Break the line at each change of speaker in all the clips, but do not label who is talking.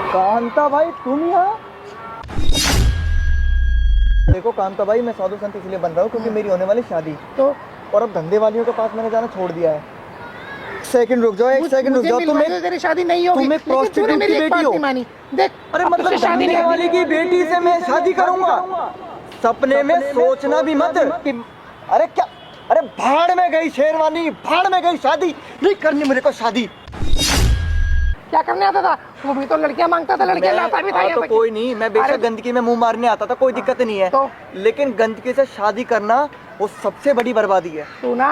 कांता भाई तुम यहाँ? देखो कांता भाई, मैं साधु संत इसलिए बन रहा हूँ क्योंकि मेरी होने वाली शादी तो, और अब धंधे वालियों के पास मैंने जाना छोड़ दिया है। सेकंड रुक जाओ, एक सेकंड रुक जाओ।
तेरी शादी नहीं होगी।
तुम एक प्रोस्टिट्यूट की बेटी हो।
देख,
अरे मतलब धंधे वाले की बेटी से मैं शादी करूंगा? सपने में सोचना भी मत कि अरे क्या, अरे भाड़ में गई शेरवानी, भाड़ में गई शादी। नहीं करनी मुझे को शादी।
क्या करने आता था? वो भी तो लड़कियां मांगता था, लड़कियां लाता भी था।
तो कोई नहीं, मैं बेशक गंदगी में मुंह मारने आता था, कोई दिक्कत नहीं है तो? लेकिन गंदगी से शादी करना वो सबसे बड़ी बर्बादी है।
तू ना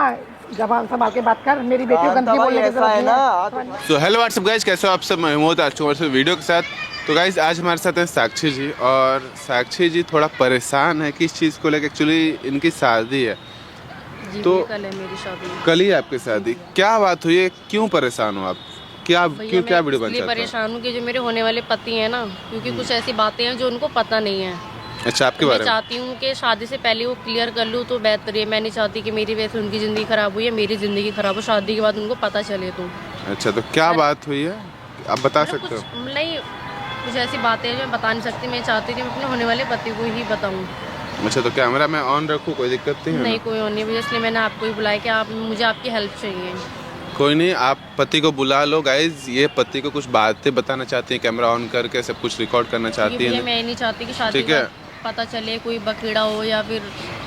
जबान संभाल के बात कर, मेरी बेटी को गंदगी बोलने की जरूरत नहीं है।
सो हेलो व्हाट्सअप गाइस, कैसे हो आप सब? मैं मोहम्मद आज हमारे वीडियो के साथ। तो गाइस आज हमारे साथ हैं साक्षी जी, और साक्षी जी थोड़ा परेशान है किस चीज़ को लेकर। एक्चुअली इनकी शादी है
जी,
तो
कल है मेरी शादी।
कल ही आपकी शादी, क्या बात हुई है? क्यों परेशान हो आप? क्या वीडियो बन चाहते
परेशान हूँ कि जो मेरे होने वाले पति हैं ना, क्योंकि कुछ ऐसी बातें हैं जो उनको पता नहीं है।
अच्छा, आपके बारे में?
मैं चाहती हूँ कि शादी से पहले वो क्लियर कर लूँ तो बेहतर है। मैं नहीं चाहती कि मेरी वजह से उनकी ज़िंदगी ख़राब हुई है, मेरी ज़िंदगी ख़राब हो, शादी के बाद उनको पता चले तो।
अच्छा, तो क्या बात हुई है आप बता सकते हो?
नहीं, कुछ ऐसी बातें हैं जो मैं बता नहीं सकती। मैं चाहती थी मैं अपने होने वाले पति को ही बताऊँ।
अच्छा, तो कैमरा मैं ऑन रखूँ, कोई दिक्कत नहीं है?
नहीं, कोई ऑन नहीं है, इसलिए मैंने आपको ही बुलाया कि आप मुझे आपकी हेल्प चाहिए।
कोई नहीं, आप पति को बुला लो। गाइज ये पति को कुछ बातें बताना चाहती हैं, कैमरा ऑन करके सब कुछ रिकॉर्ड करना चाहती है।
मैं नहीं चाहती कि शादी
ठीक है,
पता चले कोई बकीड़ा हो या फिर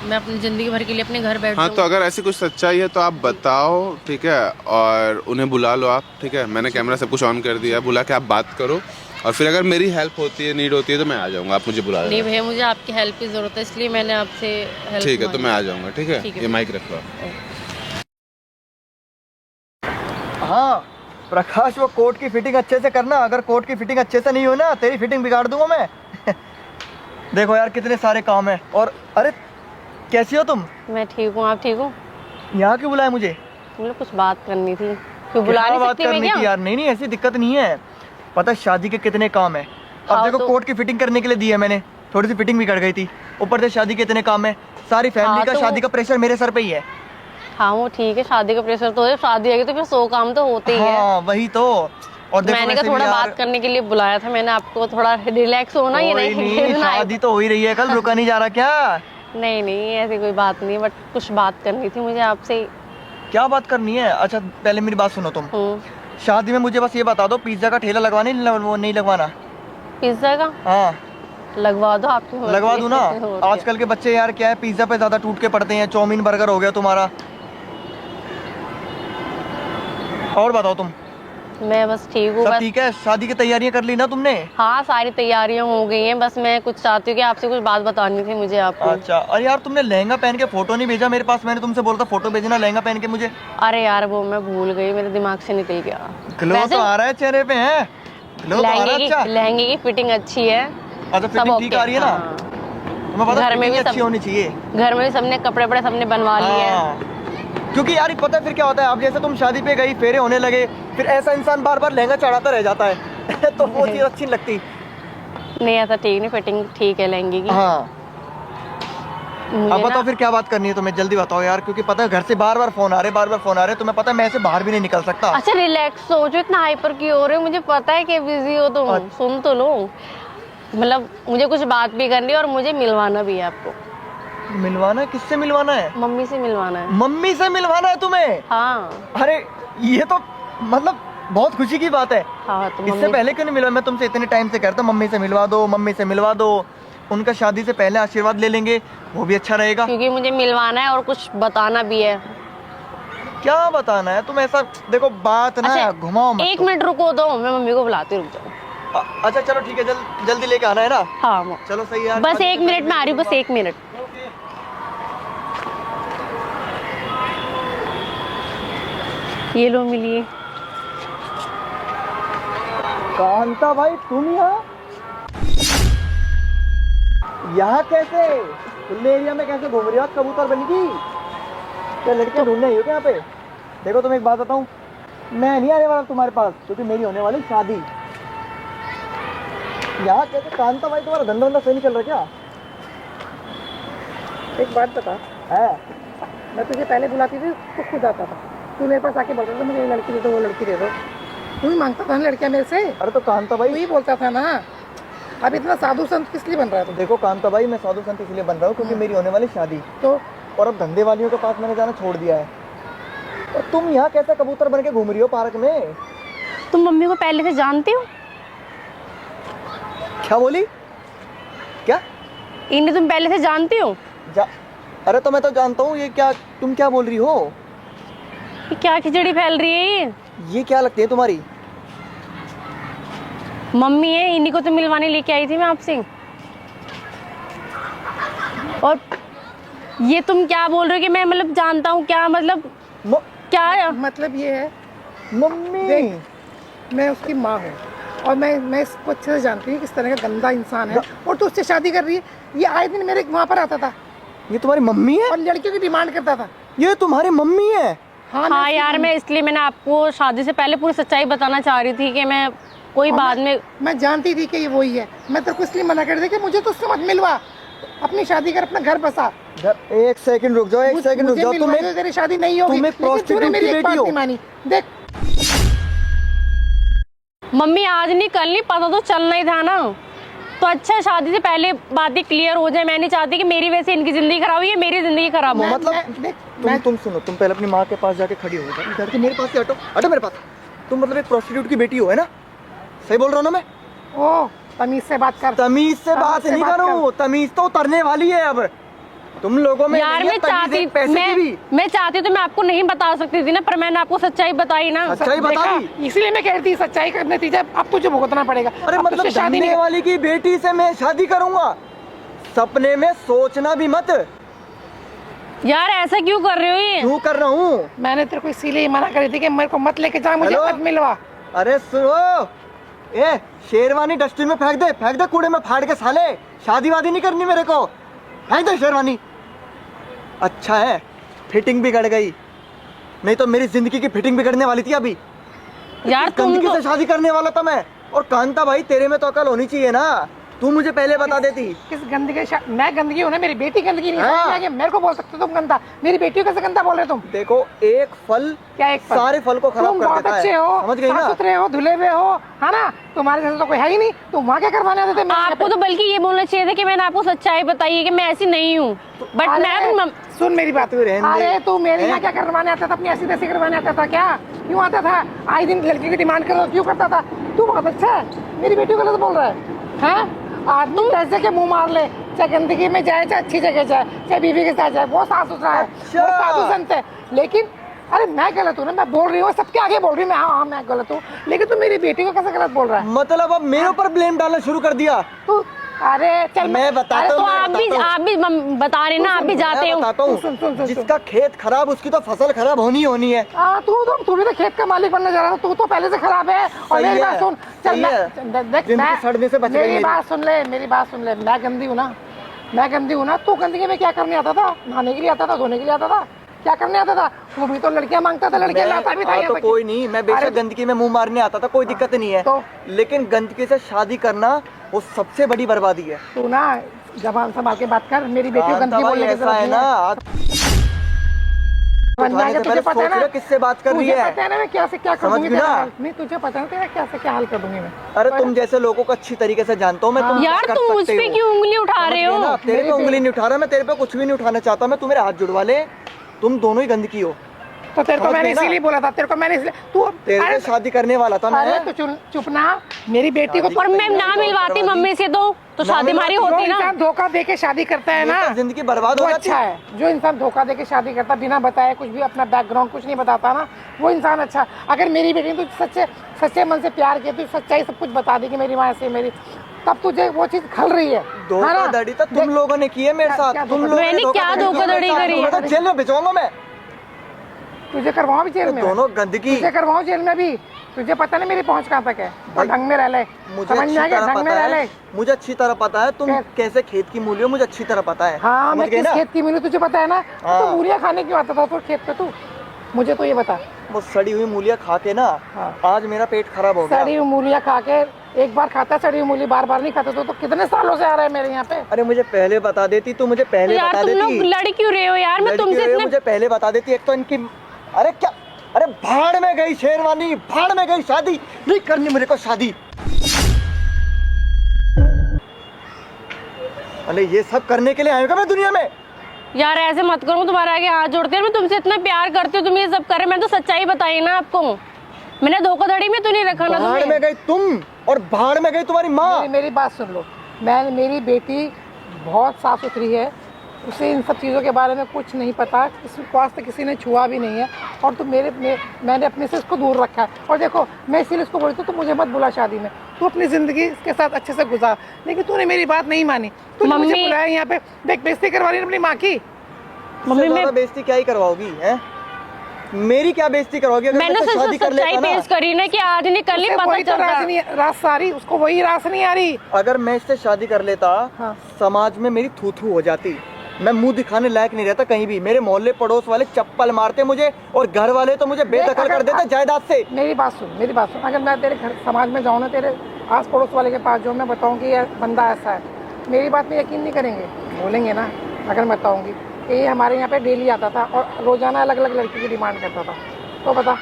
मैं अपनी ज़िंदगी भर के लिए अपने घर बैठ
हाँ। तो अगर ऐसी कुछ सच्चाई है तो आप बताओ, ठीक है? और उन्हें बुला लो आप, ठीक है? मैंने कैमरा सब कुछ ऑन कर दिया है, बुला के आप बात करो। और फिर अगर मेरी हेल्प होती है, नीड होती है तो मैं आ जाऊँगा, आप मुझे बुला
नहीं भैया, मुझे आपकी हेल्प की ज़रूरत है, इसलिए मैंने आपसे हेल्प।
ठीक है, तो मैं आ जाऊँगा, ठीक है? ये माइक रख लो।
हाँ प्रकाश, वो कोट की फिटिंग अच्छे से करना। अगर कोट की फिटिंग अच्छे से नहीं हो ना, तेरी फिटिंग बिगाड़ दूंगा मैं। देखो यार कितने सारे काम है। और अरे कैसी हो तुम?
मैं ठीक हूँ, आप ठीक हो?
यहाँ क्यों बुलाया मुझे?
मुझे कुछ बात करनी थी। क्यों बुला नहीं सकती मैं क्या?
यार नहीं ऐसी दिक्कत नहीं है। पता है शादी के कितने काम है। अब देखो कोट की फिटिंग करने के लिए दी है मैंने, थोड़ी सी फिटिंग बिगड़ गई थी। ऊपर से शादी के इतने काम है, सारी फैमिली का शादी का प्रेशर मेरे सर पे ही है।
हाँ वो ठीक है, शादी का प्रेशर तो है, शादी आएगी तो फिर 100 काम तो होते ही है।
हाँ वही तो। और देखो
मैंने कहा थोड़ा बात करने के लिए बुलाया था मैंने आपको, थोड़ा रिलैक्स होना। ये नहीं
शादी तो हो ही रही है, कल रुका नहीं जा रहा क्या?
नहीं ऐसी कोई बात नहीं, बट कुछ बात करनी थी मुझे आपसे।
क्या बात करनी है? अच्छा पहले मेरी बात सुनो तुम। शादी में मुझे बस ये बता दो, पिज्जा का ठेला लगवाना वो नहीं लगवाना?
पिज्जा का?
हाँ
लगवा दो, आपकी
लगवा दूं ना। आजकल के बच्चे यार क्या है, पिज्जा पे ज्यादा टूट के पड़ते हैं। चाउमीन बर्गर हो गया तुम्हारा। और बताओ तुम।
मैं बस ठीक हूँ।
ठीक है, शादी की तैयारियां कर ली ना तुमने?
हाँ सारी तैयारियां हो गई हैं, बस मैं कुछ चाहती हूँ कि आपसे कुछ बात बतानी थी मुझे आपको।
अच्छा, अरे यार तुमने लहंगा पहन के फोटो नहीं भेजा मेरे पास। मैंने तुमसे बोला था फोटो भेजना लहंगा पहन के मुझे।
अरे यार वो मैं भूल गई, मेरे दिमाग से निकल गया।
ग्लो तो आ रहा है चेहरे पे है।
लहंगे की फिटिंग अच्छी है।
अच्छा फिटिंग ठीक आ रही है ना? तुम्हें पता
घर में भी
अच्छी होनी चाहिए।
घर में भी सबने कपड़े वपड़े सबने बनवा लिए हैं।
क्योंकि यार पता है फिर क्या होता है, अब जैसे तुम शादी पे गई, फेरे होने लगे, फिर ऐसा इंसान बार बार लहंगा चढ़ाता रह जाता है। तो वो चीज अच्छी नहीं लगती।
नहीं ऐसा ठीक नहीं, फिटिंग ठीक है लहंगे की।
हाँ अब बताओ फिर क्या बात करनी है तुम्हें, जल्दी बताओ यार। क्योंकि पता है घर से बार बार फोन आ रहे, तुम्हें पता है मैं ऐसे बाहर भी नहीं निकल सकता।
अच्छा रिलैक्स हो, जो इतना हाइपर क्यों हो रहे हो? मुझे पता है कि बिजी हो तुम। सुन तो लो, मतलब मुझे कुछ बात भी करनी है और मुझे मिलवाना भी है आपको।
मिलवाना है? किससे मिलवाना है?
मम्मी से मिलवाना है।
मम्मी से मिलवाना है तुम्हें?
हाँ।
अरे ये तो मतलब बहुत खुशी की बात है।
हाँ, तो
इससे पहले क्यों नहीं मिलवा? मैं तुमसे इतने टाइम से कहता मम्मी से मिलवा दो, मम्मी से मिलवा दो। उनका शादी से पहले आशीर्वाद ले लेंगे, वो भी अच्छा रहेगा।
क्योंकि मुझे मिलवाना है और कुछ बताना भी है।
क्या बताना है? तुम ऐसा देखो बात ना घुमाओ मत।
1 मिनट रुको दो, मैं मम्मी को बुलाती हूँ, रुक जाओ।
अच्छा चलो ठीक है, जल्दी लेके आना है ना?
हाँ
चलो सही है।
बस 1 मिनट में आ रही हूँ, बस 1 मिनट। ये लो मिलिए।
कांता भाई तुम यहाँ कैसे? खुले एरिया में कैसे घूम रही हो? कबूतर बन गई क्या? लड़कियां ढूंढने आई हो क्या यहाँ पे? देखो तुम एक बात बताऊं, मैं नहीं आने वाला तुम्हारे पास, क्योंकि मेरी होने वाली शादी। यहाँ कैसे? कांता भाई तुम्हारा धंधा धंधा सही नहीं चल रहा क्या?
एक बात बता
है,
मैं तुझे पहले बुलाती थी तो खुद आता था, तू मेरे पास आके बोलता था मुझे ये लड़की दे दो, वो लड़की दे दो। तू ही मांगता था ना लड़कियां मेरे से,
अरे तो कांता
तू
भाई,
ही बोलता था ना। अब इतना साधु संत किस लिए बन रहा है तू?
देखो कांता भाई, मैं साधु संत इसलिए बन रहा हूँ क्योंकि मेरी होने वाली शादी,
तो
और अब धंधे वालियों के पास मैंने जाना छोड़ दिया है। और तुम यहाँ कैसे कबूतर बन के घूम रही हो पार्क में?
तुम मम्मी को पहले से जानती हो?
क्या बोली? क्या?
इन्हें तुम पहले से जानती हो?
अरे तो मैं तो जानता हूँ, ये क्या तुम क्या बोल रही हो?
ये क्या खिचड़ी फैल रही है
ये क्या लगती है तुम्हारी?
मम्मी है, इन्हीं को तो मिलवाने लेके आई थी मैं आपसे। और ये तुम क्या बोल रहे हो कि मैं मतलब जानता हूँ? क्या मतलब क्या है?
मतलब ये है,
मम्मी
देख, मैं उसकी माँ हूँ और मैं इसको अच्छे से जानती हूँ किस तरह का गंदा इंसान है, और तू उससे शादी कर रही है। ये आए दिन मेरे वहाँ पर आता था
ये तुम्हारी मम्मी है?
और लड़कियों की डिमांड करता था।
ये तुम्हारी मम्मी है?
हाँ यार, मैं इसलिए मैंने आपको शादी से पहले पूरी सच्चाई बताना चाह रही थी कि मैं कोई बाद में
मैं जानती थी कि ये वही है। मैं तेरे को इसलिए मना कर दी कि मुझे तो उससे मत मिलवा, अपनी शादी कर, अपना घर बसा।
एक सेकंड रुक जाओ, एक सेकंड रुक जाओ। तुम
तेरी शादी नहीं होगी,
तुम एक prostitute
मेरी
की
एक
बेटी
बात
हो।
नहीं मानी। देख
मम्मी आज नहीं कल नहीं, पता तो चलना ही था ना। तो अच्छा, शादी से पहले बातें क्लियर हो जाए। मैं नहीं चाहती कि मेरी वजह से इनकी जिंदगी खराब हुई है, मेरी जिंदगी खराब हो।
मतलब तुम सुनो, तुम पहले अपनी माँ के पास जाके खड़ी हो जाओ। इधर के मेरे पास से हटो, हटो मेरे पास। तुम मतलब एक प्रोस्टिट्यूट की बेटी हो, है ना? सही बोल रहा हूँ ना मैं?
ओ तमीज से बात कर।
तमीज से बात नहीं करूँ, तमीज तो उतरने वाली है अब तुम लोगों में।
यार मैं चाहती तो मैं आपको नहीं बता सकती थी ना, पर मैंने आपको सच्चाई बताई ना।
सच्चाई बता दी,
इसलिए मैं कह रही थी सच्चाई का नतीजा अब तुझे भुगतना पड़ेगा।
अरे मतलब धंधे वाली की बेटी से मैं शादी करूंगा? सपने में सोचना भी मत।
यार ऐसा क्यों कर रहे हो? ये
क्यों कर रहा हूँ?
मैंने तेरे को इसीलिए मना करी थी कि मेरे को मत लेके जा, मुझे मत मिलवा।
अरे सुनो, ए शेरवानी डस्टबिन में फेंक दे कूड़े में फाड़ के साले। शादी वादी नहीं करनी मेरे को, फेंक दे शेरवानी। अच्छा है फिटिंग बिगड़ गई, नहीं तो मेरी जिंदगी की फिटिंग बिगड़ने वाली थी अभी।
यार तुम
गंदगी से शादी करने वाला था मैं। और कांता भाई, तेरे में तो अकल होनी चाहिए ना, तू मुझे पहले बता देती।
किस गंदगी? मैं गंदगी हूँ ना, मेरी बेटी गंदगी नहीं
हाँ।
है। मेरे को बोल सकते हो तुम गंदा, मेरी बेटी को कैसे गंदा बोल रहे तुम?
देखो, एक फल
क्या एक फल?
सारे फल को खराब कर देता है।
तुम बहुत अच्छे हो,
समझ गई ना?
साफ सुथरे हो, धुले हुए हो, है ना? तुम्हारे जैसे तो कोई है ही नहीं। तुम वहाँ क्या करवाने आते थे?
आपको तो बल्कि ये बोलना चाहिए था कि मैंने आपको सच्चाई बताई है कि मैं ऐसी नहीं हूँ। बट मैं
सुन मेरी बात। अरे तू मेरे यहाँ क्या करवाने आता था? अपनी ऐसी तैसी करवाने आता था क्या? क्यों आता था? आए दिन लड़की की डिमांड कर क्यों करता था? तू बहुत अच्छा है, मेरी बेटी को गलत बोल रहा है? आदमी पैसे के मुंह मार ले, चाहे गंदगी में जाए, चाहे अच्छी जगह जाए, चाहे बीवी के साथ जाए, वो साफ सुथरा है, वो साधु संत है। लेकिन अरे मैं गलत हूँ ना, मैं बोल रही हूँ, सबके आगे बोल रही हूँ मैं, हाँ मैं गलत हूँ, लेकिन तू मेरी बेटी को कैसे गलत बोल रहा है?
मतलब अब मेरे ऊपर ब्लेम डालना शुरू कर दिया
तू? अरे चल
मैं बताता हूँ।
तो आप भी बता रहे ना, आप भी जाते हो।
सुन,
जिसका खेत खराब उसकी तो फसल खराब होनी है।
तू भी तो खेत का मालिक बनने जा रहा था, तू तो पहले से खराब है। और मेरी बात सुन, चल
सड़ने से बच गई।
मेरी बात सुन ले, मैं गंदी हूँ ना, तू गंदगी में क्या करने आता था? नहाने के लिए आता था, धोने के लिए आता था, क्या करने आता था? तू भी तो लड़कियां मांगता था, लड़कियां लाता भी था।
तो कोई नहीं, मैं बेशक गंदगी में मुंह मारने आता था, कोई दिक्कत नहीं है, लेकिन गंदगी से शादी करना वो सबसे बड़ी बर्बादी है।
तू ना जबान संभाल के बात कर, मेरी बेटी को गंदगी बोलने की जरूरत नहीं है। तुझे पता है ना
किससे बात कर रही है?
पता है ना मैं क्या से क्या कर दूंगी तेरा? नहीं तुझे पता है तेरा क्या से क्या हाल कर दूंगी मैं?
अरे तुम जैसे लोगों को अच्छी तरीके से जानता हूँ मैं।
यार तुम मुझ पे क्यों उंगली उठा रहे हो?
तेरे पे उंगली नहीं उठा रहा मैं, तेरे पे कुछ भी नहीं उठाना चाहता मैं। तू मेरे हाथ जुड़वा ले, तुम दोनों ही गंदगी हो।
तो तेरे को मैंने इसीलिए बोला था, तू
तेरे से शादी करने वाला था मैं।
अरे तू चुप ना, मेरी बेटी को।
और मैं ना मिलवाती मम्मी से तो शादी हमारी होती ना।
इंसान धोखा दे के शादी करता है ना,
जिंदगी बर्बाद हो जाती
अच्छा है। जो इंसान धोखा दे के शादी करता, बिना बताए कुछ भी, अपना बैकग्राउंड कुछ नहीं बताता ना, वो इंसान अच्छा। अगर मेरी बेटी ने तो सच्चे मन से प्यार किया, तो सच्चाई सब कुछ बता दी कि मेरी माँ से मेरी, तब तुझे वो चीज खल रही है।
धोखाधड़ी तो तुम लोगों ने की है मेरे साथ। तुम लोगों ने
क्या धोखाधड़ी करी है?
जेल में भिजवाऊंगा मैं
तुझे, करवाऊं भी जेल में?
दोनों गंदगी
तुझे करवाऊं जेल में भी? तुझे पता नहीं मेरी पहुंच कहाँ तक है? और ढंग में रह ले, समझ में आ गया? ढंग में रह ले।
मुझे अच्छी तरह पता है तुम कैसे खेत की मूली हो, मुझे अच्छी तरह पता है।
हाँ, मैं किस खेत की मूली तुझे पता है ना? तो मूलियाँ खाने क्यों आता था तो खेत पे तू? मुझे तो ये बता।
वो सड़ी हुई मूलियाँ खा के ना आज मेरा पेट खराब हो गया।
सड़ी हुई मूलियाँ खा के एक बार खाता, सड़ी हुई मूली बार बार नहीं खाता। तो कितने सालों से आ रहा है मेरे यहाँ पे?
अरे मुझे पहले बता देती, तू मुझे पहले बता देती।
तुम लोग लड़ क्यों रहे हो यार? मैं तुमसे
मुझे पहले बता देती। एक तो इनकी, अरे क्या अरे भाड़ में गई शेरवानी, भाड़ में गई शादी, नहीं करनी मेरे को शादी। अरे ये सब करने के लिए आएगा मैं दुनिया में?
यार ऐसे मत करो, तुम्हारे आगे हाथ जोड़ती हूँ, मैं तुमसे इतना प्यार करती हूँ, तुम ये सब करे। मैंने तो सच्चाई बताई ना आपको, मैंने धोखाधड़ी में तो नहीं रखा ना
भाड़
तुम्हें।
में गई तुम और भाड़ में गई तुम्हारी माँ।
मेरी बात सुन लो, मेरी बेटी बहुत साफ सुथरी है, उसे इन सब चीज़ों के बारे में कुछ नहीं पता, इसको आज तक किसी ने छुआ भी नहीं है। और तो मैंने अपने से इसको दूर रखा है। और देखो मैं इसीलिए इसको बोलती हूँ तो मुझे मत बुला शादी में, तू अपनी ज़िंदगी इसके साथ अच्छे से गुजार। लेकिन तूने मेरी बात नहीं मानी, तूने मुझे
मम्मी-
बुलाया यहाँ पे, देख बेइज्जती करवा रही है अपनी माँ की।
मम्मी मैं बेइज्जती क्या ही करवाओगी हैं? मेरी क्या बेइज्जती करवाओगी? अगर
मैंने
मैं तो शादी कर
सच्चाई
लेता ना,
पेश करी ना कि आज नहीं कल नहीं
उसे
पता
वही तो
चलता।
रास आ रही, उसको वही रास नहीं आ रही।
अगर मैं इससे शादी कर लेता,
हाँ।
समाज में मेरी थू थू हो जाती, मैं मुंह दिखाने लायक नहीं रहता कहीं भी। मेरे मोहल्ले पड़ोस वाले चप्पल मारते मुझे, और घर वाले तो मुझे बेदखल कर देते जायदाद से।
मेरी बात सुन, अगर मैं तेरे घर समाज में जाऊँ ना, तेरे आस पड़ोस वाले के पास जो मैं बताऊँ कि ये बंदा ऐसा है, मेरी बात में यकीन नहीं करेंगे, बोलेंगे ना। अगर मैं बताऊँगी कि ये हमारे यहाँ पे डेली आता था और रोजाना अलग अलग लड़की की डिमांड करता था, तो बता,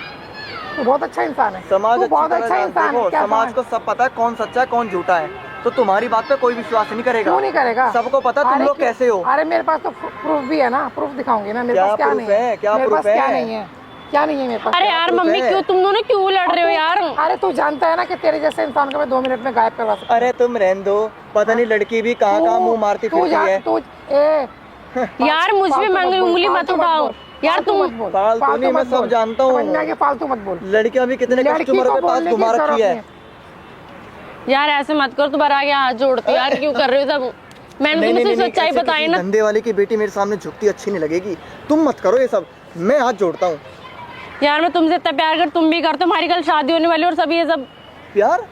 तू बहुत अच्छा इंसान है,
समाज
तू
अच्छी
बहुत
तरह
अच्छा
जानता है।
इंसान है।
देखो,
क्या
समाज को सब पता है कौन सच्चा है कौन झूठा है, तो तुम्हारी बात पे कोई विश्वास नहीं करेगा।
क्यों नहीं करेगा?
सबको पता तुम
अरे
लोग
क्यों?
कैसे हो।
अरे मेरे पास तो प्रूफ भी है ना, प्रूफ दिखाऊंगी ना। मेरे
क्या
पास क्या
proof
नहीं है?
है? क्या
मेरे
proof
पास क्या
है?
नहीं है? क्या नहीं है मेरे पास?
अरे यार
proof
मम्मी
है?
क्यों तुम दोनों क्यों लड़ रहे हो यार?
अरे तू जानता है ना कि तेरे जैसे इंसान को मैं 2 मिनट में गायब करवा सकता हूँ।
अरे तुम रहने दो, पता नहीं लड़की भी कहाँ कहाँ मुंह मारती फिरती है।
यार मुझ पे उंगली मत उठाओ यार, तुम
फालतू नहीं, मैं सब जानता हूँ।
फालतू मत बोल।
लड़कियां भी कितने
लड़की
कस्टमर
को
के पास
बोलने की
घुमा रखी
जरूरत
है।
नहीं।
यार ऐसे मत करो, तुम्हारे आगे हाथ जोड़ती हूँ यार, क्यों कर रहे हो सब? मैंने तुम्हें सिर्फ सच्चाई
ऐसे
बताई
किसी
ना।
धंधे वाले की बेटी मेरे सामने झुकती अच्छी नहीं लगेगी। तुम मत करो ये सब, मैं हाथ जोड़ता हूँ।
यार मैं तुमसे इतना प्यार कर, तुम भी करते हो, हमारी कल शादी होने वाली और सब ये सब।
प्यार?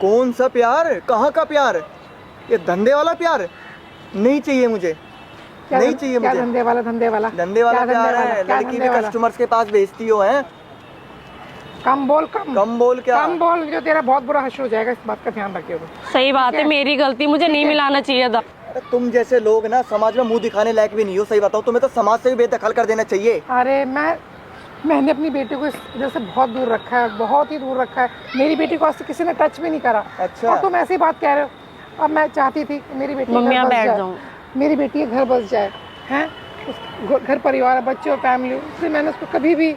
कौन सा प्यार? कहाँ का प्यार? ये धंधे वाला प्यार नहीं चाहिए मुझे, नहीं चाहिए
क्या
मुझे।
धंधे वाला
धंधे वाला
क्या
प्यार
धंधे
है।
वाला? क्या
लड़की
धंधे
भी
वाला?
कस्टमर्स के पास बेचती हो हैं।
कम बोल, कम
बोल क्या?
कम बोल, जो तेरा बहुत बुरा हश्र हो जाएगा, इस बात का ध्यान रखिएगा।
सही बात है, मेरी गलती, मुझे नहीं मिलाना चाहिए था।
अरे तुम जैसे लोग ना समाज में मुंह दिखाने लायक भी नहीं हो। सही बताओ, तुम्हें तो समाज से भी बेदखल कर देना चाहिए।
अरे मैंने अपनी बेटी को इधर से बहुत दूर रखा है, बहुत ही दूर रखा है। मेरी बेटी को आज तक किसी ने टच भी नहीं करा।
अच्छा।
और तुम ऐसी बात कह रहे हो। अब मैं चाहती थी कि मेरी बेटी
मम्मी,
घर
आप
बस
बैठ
जाए।
जाओ।
मेरी बेटी के घर बस जाए, हैं, घर परिवार, बच्चे और फैमिली, इसलिए मैंने उसको कभी भी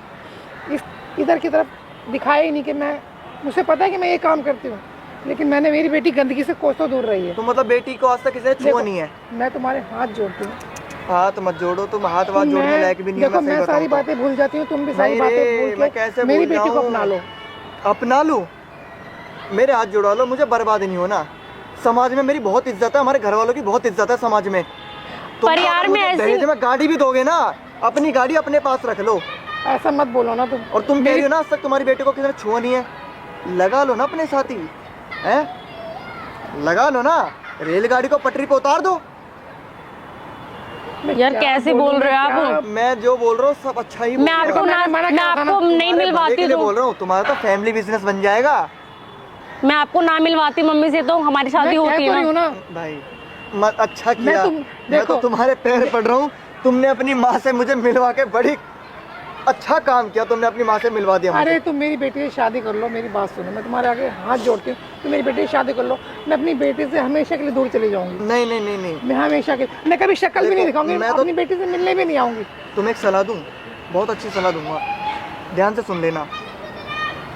इधर की तरफ दिखाया ही नहीं कि मुझे पता है कि मैं ये काम करती हूँ, लेकिन मेरी बेटी गंदगी से कोसों दूर रही है।
तो मतलब बेटी को आज तक किसी ने छुआ नहीं है।
मैं तुम्हारे हाथ जोड़ती हूँ।
हाथ मत जोड़ो, तुम हाथ वाथ जोड़ने लायक भी नहीं हो।
देखो
मैं सही
मैं सारी
बताऊं तो।
बातें भूल जाती हूँ, तुम भी सारी
नहीं
बातें
रे,
भूल
मैं
के
कैसे
मेरी
भूल
बेटी को
जाऊं?
अपना लो।
अपना लूं? मेरे हाथ जुड़ा लो, मुझे बर्बाद नहीं होना। समाज में मेरी बहुत इज्जत है, हमारे घर वालों की बहुत इज्जत है समाज में।
पर यार मैं ऐसी-
दहेज में गाड़ी भी दोगे ना, अपनी गाड़ी अपने पास रख लो।
ऐसा मत बोलो ना तुम।
और तुम कह रही हो ना आज तक तुम्हारी बेटी को किसी ने छुआ नहीं है। लगा लो ना अपने साथी, हैं? लगा लो ना, रेलगाड़ी को पटरी पे उतार दो।
यार कैसे बोल रहे हो आप?
मैं जो बोल रहा हूँ सब अच्छा ही बोल
मैं
रहा हूँ।
आपको
मैंने मना
मैं
किया था ना,
आपको नहीं
तुम्हारे भले
मिलवाती
के लिए बोल
तो
रहा हूँ, तुम्हारा तो फैमिली बिजनेस बन जाएगा।
मैं आपको ना मिलवाती मम्मी से तो हमारी शादी
मैं कह
होती
तो रही
है
हूँ
ना।
ना।
भाई अच्छा किया। मैं तो
देखो।
तुम्हारे पैर पड़ रहा हूँ, तुमने अपनी माँ से मुझे मिलवा के बड़ी अच्छा काम किया। तुमने अपनी माँ से मिलवा दिया मुझे।
अरे तुम मेरी बेटी से शादी कर लो, मेरी बात सुनो, मैं तुम्हारे आगे हाथ जोड़ती हूँ, तुम मेरी बेटी से शादी कर लो। मैं अपनी बेटी से हमेशा के लिए दूर चली जाऊंगी।
नहीं नहीं नहीं नहीं,
मैं हमेशा के, मैं कभी शक्ल भी नहीं
देखो,
दिखाऊंगी,
मैं तो-
अपनी बेटी से मिलने भी नहीं आऊंगी।
तुम्हें एक सलाह दूँ, बहुत अच्छी सलाह दूंगा, ध्यान से सुन लेना।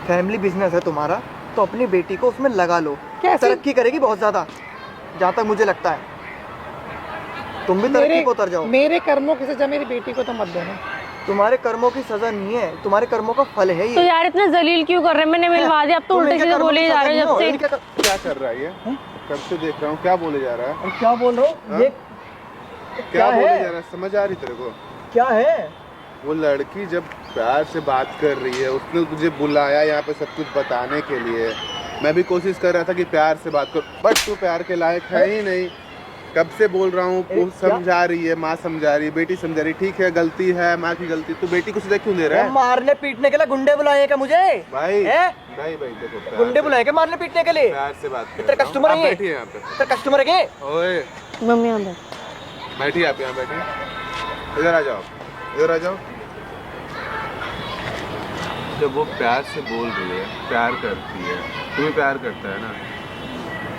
फैमिली बिजनेस है तुम्हारा, तो अपनी बेटी को उसमें लगा लो।
कैसे?
तरक्की करेगी बहुत ज़्यादा, जहाँ तक मुझे लगता है। तुम भी तरक्की पे उतर जाओ।
मेरे कर्मों की सजा मेरी बेटी को तो मत देना।
तुम्हारे कर्मों की सजा नहीं है, तुम्हारे कर्मों का फल है
तो
ये।
यार इतना जलील क्यों कर रहे हैं? मैंने मिलवा दिया, अब तो
तुम
उल्टे
इनके
सीधे
कर्मों
बोले
की
जा
सजा
रहे हो
नहीं
जब
हो,
से।
इनके
क्या कर रहा है ये? कब से देख रहा हूँ, क्या बोले जा रहा है?
और क्या बोल रहा हूँ ये?
क्या बोले
है?
जा रहा है? समझ आ रही तेरे को?
क्या है?
वो लड़की जब प्यार से बात कर रही है, उसने तुझे बुलाया यहाँ पे सब कुछ बताने के लिए। मैं भी कोशिश कर रहा था कि प्यार से बात कर, बट तू प्यार के लायक है ही नहीं। कब से बोल रहा हूँ, वो समझा रही है, माँ समझा रही है, बेटी समझा रही है। ठीक है, गलती है माँ की गलती, तू बेटी को सजा क्यों दे रहा है?
मारने पीटने के लिए गुंडे बुलाए क्या मुझे?
भाई
हैं?
नहीं भाई, देखो प्यार
गुंडे
से-
बुलाए क्या मारने पीटने के लिए?
प्यार से बात कर
तेरे
रहा हूँ।
कस्टमर
आप
है ये?
बैठिए यहाँ पे।
तेरे कस्टमर है क्या?
ओए
मम्मी यहाँ
बैठिए, आप यहाँ बैठिए। इधर आ जाओ, इधर आ जाओ। जब वो प्यार से बोल रही है, प्यार करती है, तुम्हें प्यार करता है ना,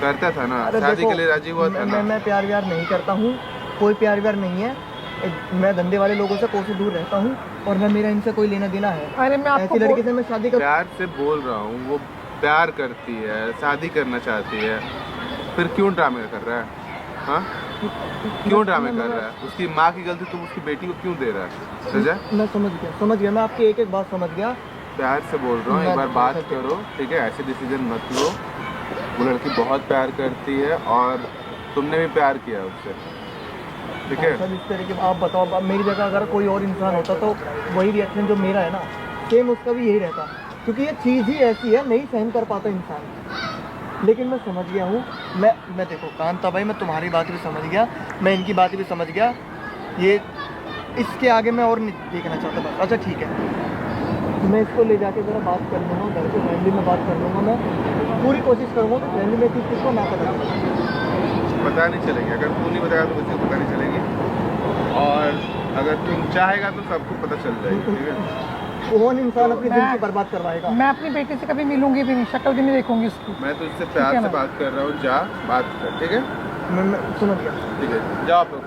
करता था ना,
अरे
शादी
देखो,
के लिए राजी हुआ था ना।
मैं प्यार व्यार नहीं करता हूँ, कोई प्यार व्यार नहीं है। मैं धंधे वाले लोगों से कोसों दूर रहता हूँ और न मेरा इनसे कोई लेना देना है।
अरे मैं आपको
ऐसी लड़की से मैं शादी कर
प्यार से बोल रहा हूँ, वो प्यार करती है, शादी करना चाहती है, फिर क्यों ड्रामे कर रहा है? हाँ, क्यों ड्रामे कर रहा है? उसकी माँ की गलती तुम उसकी बेटी को क्यों दे रहा है? सजा?
मैं समझ गया, मैं आपकी एक एक बात समझ गया।
प्यार से बोल रहा हूँ, एक बार बात करो, ठीक है? ऐसे डिसीजन मत लो। वो लड़की बहुत प्यार करती है और तुमने भी प्यार किया उससे, ठीक है?
सर इस तरीके आप बताओ, अब मेरी जगह अगर कोई और इंसान होता तो वही रिएक्शन जो मेरा है ना, सेम उसका भी यही रहता, क्योंकि ये चीज़ ही ऐसी है, नहीं सहन कर पाता इंसान। लेकिन मैं समझ गया हूँ, मैं देखो कांता भाई, मैं तुम्हारी बात भी समझ गया, मैं इनकी बात भी समझ गया। ये इसके आगे मैं और नहीं देखना चाहता बस। अच्छा ठीक है, मैं इसको ले जाके ज़रा बात कर लूँगा, घर पे फैमिली में बात कर लूँगा। मैं पूरी कोशिश करूँगा कि फैमिली में किसी को ना पता चले।
पता नहीं चलेगी, अगर तू नहीं बताया तो किसी को पता नहीं चलेगी, और अगर तुम चाहेगा तो सबको पता चल जाएगी, ठीक है?
कौन इंसान अपनी जिंदगी बर्बाद करवाएगा?
मैं अपनी बेटी से कभी मिलूंगी भी नहीं, शक्ल भी नहीं देखूंगी उसकी।
मैं तो इससे प्यार से बात कर रहा हूँ, जा बात कर, ठीक है?
मैं समझ गया।
ठीक है, जाओ आप लोग।